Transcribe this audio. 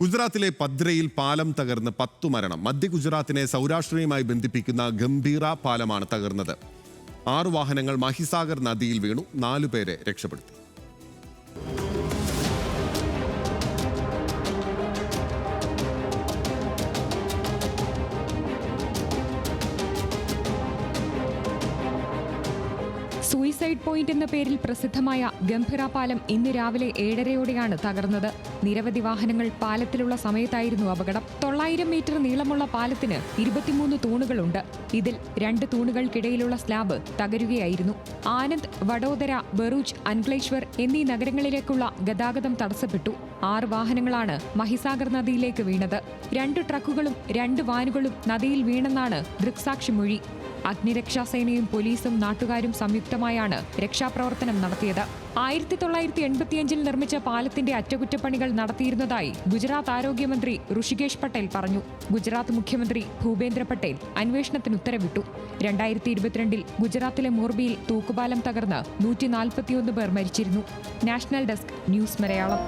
ഗുജറാത്തിലെ പദ്രയിൽ പാലം തകർന്ന് 10 മരണം. മധ്യ ഗുജറാത്തിനെ സൗരാഷ്ട്രയുമായി ബന്ധിപ്പിക്കുന്ന ഗംഭീറ പാലമാണ് തകർന്നത്. 6 വാഹനങ്ങൾ മഹിസാഗർ നദിയിൽ വീണു. 4 പേരെ രക്ഷപ്പെടുത്തി. സൂയിസൈഡ് പോയിന്റ് എന്ന പേരിൽ പ്രസിദ്ധമായ ഗംഭീറ പാലം ഇന്ന് രാവിലെ 7:30-ഓടെയാണ് തകർന്നത്. നിരവധി വാഹനങ്ങൾ പാലത്തിലുള്ള സമയത്തായിരുന്നു അപകടം. 900 മീറ്റർ നീളമുള്ള പാലത്തിന് 23 തൂണുകളുണ്ട്. ഇതിൽ 2 തൂണുകൾക്കിടയിലുള്ള സ്ലാബ് തകരുകയായിരുന്നു. ആനന്ദ്, വഡോദര, ബറൂച്ച്, അൻക്ലേശ്വർ എന്നീ നഗരങ്ങളിലേക്കുള്ള ഗതാഗതം തടസ്സപ്പെട്ടു. 6 വാഹനങ്ങളാണ് മഹിസാഗർ നദിയിലേക്ക് വീണത്. 2 ട്രക്കുകളും 2 വാനുകളും നദിയിൽ വീണെന്നാണ് ദൃക്സാക്ഷിമൊഴി. അഗ്നിരക്ഷാസേനയും പോലീസും നാട്ടുകാരും സംയുക്തമായാണ് രക്ഷാപ്രവർത്തനം നടത്തിയത്. 1985-ൽ നിർമ്മിച്ച പാലത്തിന്റെ അറ്റകുറ്റപ്പണികൾ നടത്തിയിരുന്നതായി ഗുജറാത്ത് ആരോഗ്യമന്ത്രി ഋഷികേശ് പട്ടേൽ പറഞ്ഞു. ഗുജറാത്ത് മുഖ്യമന്ത്രി ഭൂപേന്ദ്ര പട്ടേൽ അന്വേഷണത്തിന് ഉത്തരവിട്ടു. 2022-ൽ ഗുജറാത്തിലെ മോർബിയിൽ തൂക്കുപാലം തകർന്ന് 141 പേർ മരിച്ചിരുന്നു. National desk news Malayalam.